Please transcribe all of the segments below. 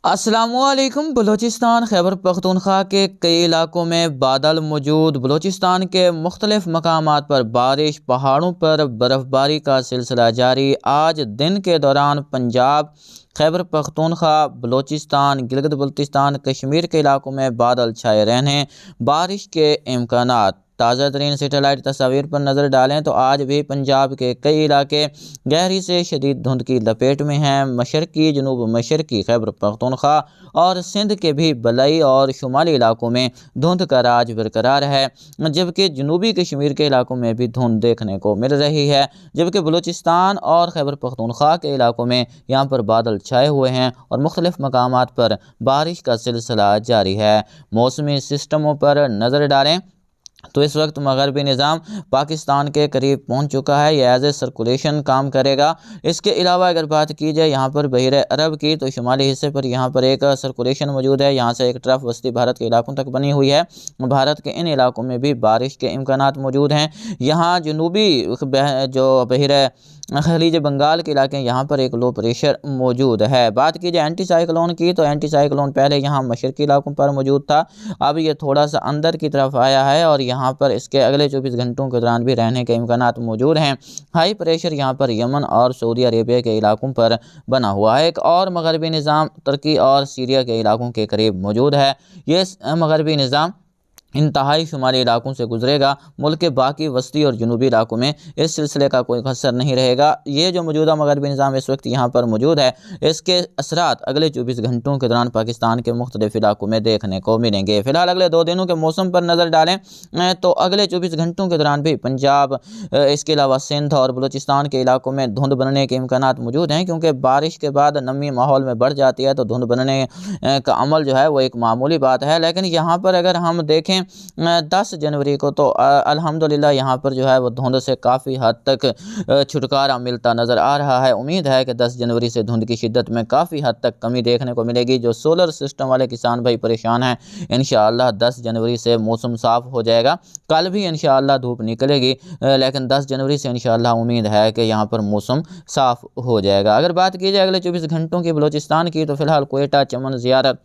अस्सलामुअलैकुम। बलूचिस्तान खैबर पख्तूनख्वा के कई इलाकों में बादल मौजूद। बलूचिस्तान के मुख्तलिफ मकामात पर बारिश, पहाड़ों पर बर्फ़बारी का सिलसिला जारी। आज दिन के दौरान पंजाब, खैबर पख्तूनख्वा, बलूचिस्तान, गिलगित बल्तिस्तान, कश्मीर के इलाकों में बादल छाए रहने, बारिश के इम्कानात। ताज़ा तरीन सेटेलाइट तस्वीर पर नज़र डालें तो आज भी पंजाब के कई इलाके गहरी से शदीद धुंध की लपेट में हैं। मशरकी, जनूब मशरकी खैबर पख्तूनख्वा और सिंध के भी बलई और शुमाली इलाकों में धुंध का राज बरकरार है, जबकि जनूबी कश्मीर के इलाकों में भी धुंध देखने को मिल रही है। जबकि बलूचिस्तान और खैबर पख्तूनख्वा के इलाकों में यहाँ पर बादल छाए हुए हैं और मुख्तलिफ मकामात पर बारिश का सिलसिला जारी है। मौसमी सिस्टमों पर नज़र डालें तो इस वक्त मगरबी निज़ाम पाकिस्तान के करीब पहुंच चुका है। यह एज ए सर्कुलेशन काम करेगा। इसके अलावा अगर बात की जाए यहाँ पर बहरे अरब की, तो शुमाली हिस्से पर यहाँ पर एक सर्कुलेशन मौजूद है। यहाँ से एक ट्रफ वस्ती भारत के इलाकों तक बनी हुई है। भारत के इन इलाकों में भी बारिश के इम्कानात मौजूद हैं। यहाँ जनूबी जो बहरे खलीज बंगाल के इलाके, यहाँ पर एक लो प्रेशर मौजूद है। बात की जाए एंटी साइक्लोन की, तो एंटी साइक्लोन पहले यहाँ मशरकी इलाकों पर मौजूद था। अब ये थोड़ा सा अंदर की तरफ आया है और यहाँ पर इसके अगले 24 घंटों के दौरान भी रहने के इम्कानात मौजूद हैं। हाई प्रेशर यहाँ पर यमन और सऊदी अरेबिया के इलाकों पर बना हुआ है। एक और मगरबी निज़ाम तुर्की और सीरिया के इलाकों के करीब मौजूद है। ये मगरबी निज़ाम इंतहाई शुमाली इलाकों से गुजरेगा। मुल्क के बाकी वस्ती और जनूबी इलाकों में इस सिलसिले का कोई असर नहीं रहेगा। ये जो मौजूदा मगरबी निज़ाम इस वक्त यहाँ पर मौजूद है, इसके असरात अगले 24 घंटों के दौरान पाकिस्तान के मुख्तलिफ इलाकों में देखने को मिलेंगे। फिलहाल अगले 2 दिनों के मौसम पर नज़र डालें तो अगले 24 घंटों के दौरान भी पंजाब, इसके अलावा सिंध और बलूचिस्तान के इलाकों में धुंध बनने के इम्कानात मौजूद हैं, क्योंकि बारिश के बाद नमी माहौल में बढ़ जाती है तो धुंध बनने का अमल जो है वो एक मामूली बात है। लेकिन यहाँ पर अगर हम देखें 10 जनवरी को, तो अल्हम्दुलिल्लाह यहाँ पर जो है वो धुंध से काफ़ी हद तक छुटकारा मिलता नज़र आ रहा है। उम्मीद है कि 10 जनवरी से धुंध की शिद्दत में काफ़ी हद तक कमी देखने को मिलेगी। जो सोलर सिस्टम वाले किसान भाई परेशान हैं, इंशाअल्लाह 10 जनवरी से मौसम साफ़ हो जाएगा। कल भी इंशाअल्लाह धूप निकलेगी, लेकिन 10 जनवरी से इंशाअल्लाह उम्मीद है कि यहाँ पर मौसम साफ़ हो जाएगा। अगर बात की जाए अगले 24 घंटों की बलूचिस्तान की, तो फिलहाल कोयटा, चमन, ज़ियारत,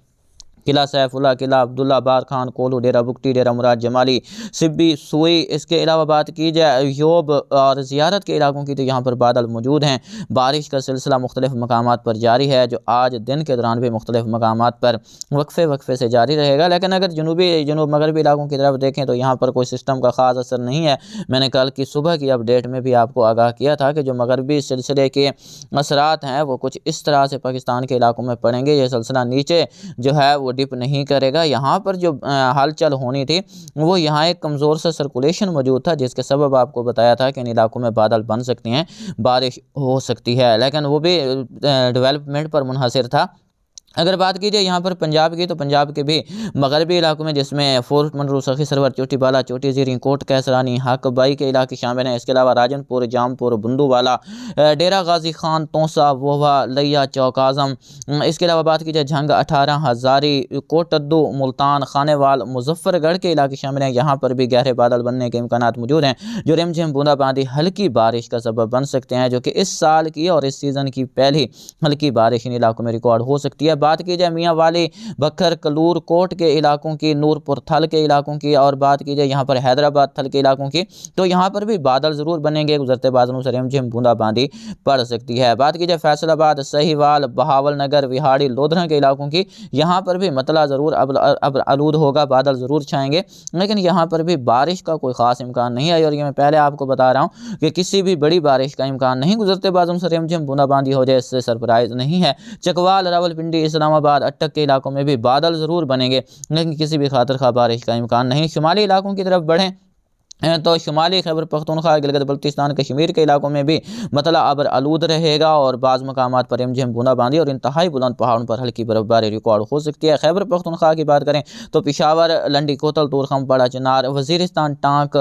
किला सैफुल्ला, किला अब्दुल्ला, बार खान, कोलू, डेरा बुगटी, डेरा मुराद जमाली, सिब्बी, सुई, इसके अलावा बात की जाए योब और ज़ियारत के इलाकों की, तो यहाँ पर बादल मौजूद हैं। बारिश का सिलसिला मुख्तलिफ मकामात पर जारी है, जो आज दिन के दौरान भी मुख्तलिफ मकामात पर वक्फे से जारी रहेगा। लेकिन अगर जनूब मगरबी इलाकों की तरफ देखें तो यहाँ पर कोई सिस्टम का ख़ास असर नहीं है। मैंने कल की सुबह की अपडेट में भी आपको आगाह किया था कि जो मगरबी सिलसिले के असरात हैं वो कुछ इस तरह से पाकिस्तान के इलाकों में पड़ेंगे। ये सिलसिला नीचे जो है वो डिप नहीं करेगा। यहाँ पर जो हलचल होनी थी वो यहाँ एक कमज़ोर सा सर्कुलेशन मौजूद था, जिसके सबब आपको बताया था कि इन इलाकों में बादल बन सकते हैं, बारिश हो सकती है, लेकिन वो भी डेवलपमेंट पर मुनहसर था। अगर बात की जाए यहाँ पर पंजाब की, तो पंजाब के भी मगरबी इलाकों में, जिसमें फोर्ट मंडरू, सखी सरवर, चोटी बाला, चोटी जीरी, कोट कैसरानी, हक बाई के इलाके शामिल हैं। इसके अलावा राजनपुर, जामपुर, बुंदूवाला, डेरा गाजी खान, तोसा, वोवा, लैया, चौक आज़म, इसके अलावा बात की जाए झंग, 18, हज़ारी, कोटद्दू, मुल्तान, खानेवाल, मुजफ्फरगढ़ के इलाके शामिल हैं। यहाँ पर भी गहरे बादल बनने के इम्कानात मौजूद हैं, जो रिमझिम बूंदाबांदी हल्की बारिश का सबब बन सकते हैं, जो कि इस साल की और इस सीज़न की पहली हल्की बारिश इन इलाकों में रिकॉर्ड हो सकती है। बात की जाए मियाँ वाली, बखर, कलूर, कोट के इलाकों की, नूरपुर थल के इलाकों की, और बात की जाए यहाँ पर हैदराबाद थल के इलाकों की, तो यहाँ पर भी बादल ज़रूर बनेंगे। गुजरते बादलों से रिमझिम बूंदाबांदी पड़ सकती है। बात की जाए फैसलाबाद, सहीवाल, बहावल नगर, विहाड़ी, लोधरा के इलाकों की, यहाँ पर भी मतला ज़रूर अब आलूद होगा, बादल ज़रूर छाएंगे, लेकिन यहाँ पर भी बारिश का कोई ख़ास इम्कान नहीं है। और ये मैं पहले आपको बता रहा हूँ कि किसी भी बड़ी बारिश का इम्कान नहीं। गुजरते बादलों से रिमझिम बूंदाबांदी हो जाए, इससे सरप्राइज़ नहीं है। चकवाल, रावलपिंडी, इस्लामाबाद, अटक के इलाकों में भी बादल ज़रूर बनेंगे, लेकिन किसी भी खातिर खा बारिश का इम्कान नहीं। शुमाली इलाकों की तरफ बढ़ें तो शुमाली खैबर पख्तूनख्वा, गिलगित बल्तिस्तान, कश्मीर के इलाकों में भी मतला अबर आलूद रहेगा और बाज़ मकामात पर रिमझिम बूंदाबांदी और इंतहाई बुलंद पहाड़ों पर हल्की बर्फबारी रिकॉर्ड हो सकती है। खैबर पख्तूनख्वा की बात करें तो पेशावर, लंडी कोतल, तूरखम, बड़ा चिनार, वज़ीरिस्तान, टांक,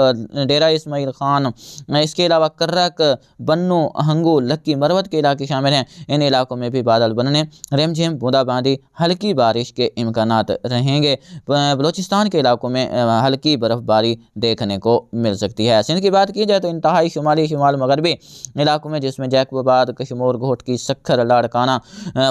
डेरा इस्माइल खान, इसके अलावा कर्रक, बन्नू, हंगू, लक्की, मरवत के इलाके शामिल हैं। इन इलाकों में भी बादल बनने, रिमझिम बूंदाबांदी, हल्की बारिश के इम्कानात रहेंगे। बलूचिस्तान के इलाकों में हल्की बर्फबारी देखने को मिल सकती है। सिंध की बात की जाए तो इंतहाई शुमाली शुमाल मगरबी इलाकों में, जिसमें जैकबाबाद, कशमोर, घोटकी, सखर, लाड़काना,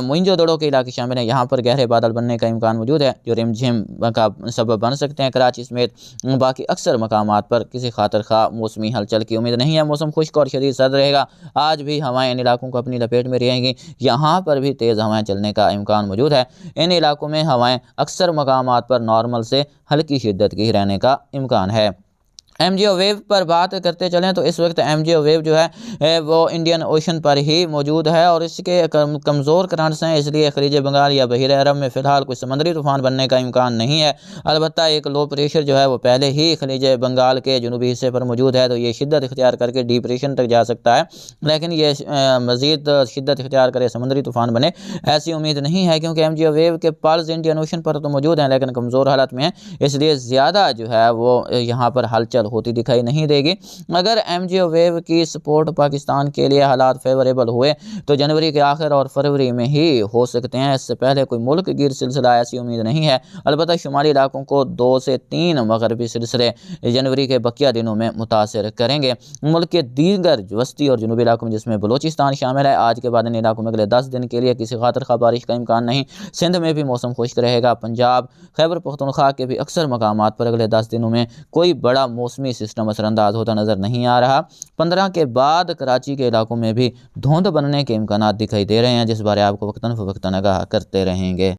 मोइंजोदड़ो के इलाके शामिल हैं, यहाँ पर गहरे बादल बनने का इम्कान मौजूद है जो रिमझिम का सबब बन सकते हैं। कराची समेत बाकी अक्सर मकामात पर किसी खातर खा मौसमी हलचल की उम्मीद नहीं है। मौसम खुश्क और शदीद सर्द रहेगा। आज भी हवाएं इन इलाकों को अपनी लपेट में रहेंगी। यहाँ पर भी तेज़ हवाएं चलने का इम्कान मौजूद है। इन इलाकों में हवाएं अक्सर मकामात पर नॉर्मल से हल्की शिद्दत की रहने का इम्कान है। एमजीओ वेव पर बात करते चलें तो इस वक्त एमजीओ वेव जो है वो इंडियन ओशन पर ही मौजूद है और इसके कमज़ोर करंट्स हैं, इसलिए खलीज बंगाल या बहीर अरब में फ़िलहाल कोई समुद्री तूफ़ान बनने का इम्कान नहीं है। अलबत्ता एक लो प्रेशर जो है वो पहले ही खलीज बंगाल के जनूबी हिस्से पर मौजूद है, तो ये शिद्दत इख्तियार करके डिप्रेशन तक जा सकता है, लेकिन ये मज़ीद शिद्दत इख्तियार करे समुद्री तूफ़ान बने ऐसी उम्मीद नहीं है, क्योंकि एमजीओ वेव के पल्स इंडियन ओशन पर तो मौजूद हैं लेकिन कमज़ोर हालत में है, इसलिए ज़्यादा जो है वो यहाँ पर हलचल होती दिखाई नहीं देगी। अगर एमजीओ वेव की सपोर्ट पाकिस्तान के लिए हालात फेवरेबल हुए तो जनवरी के आखिर और फरवरी में ही हो सकते हैं, इससे पहले कोई मुल्क गिर सिलसिला ऐसी उम्मीद नहीं है। अलबत्ता शुमाली इलाकों को 2 से 3 मगरबी सिलसिले जनवरी के बकिया दिनों में मुतासर करेंगे। मुल्क के दीगर वस्ती और जनूबी इलाकों में, जिसमें बलोचिस्तान शामिल है, आज के बाद इन इलाकों में अगले 10 दिन के लिए किसी खातर खा बारिश का इम्कान नहीं। सिंध में भी मौसम खुश्क रहेगा। पंजाब, खैबर पख्तूनख्वा के भी अक्सर मकामात पर अगले 10 दिनों में कोई बड़ा मौसमी सिस्टम असरअंदाज होता नज़र नहीं आ रहा। 15 के बाद कराची के इलाकों में भी धुंध बनने के इम्कानात दिखाई दे रहे हैं, जिस बारे आपको वक्तन फ़वक्तन आगाह करते रहेंगे।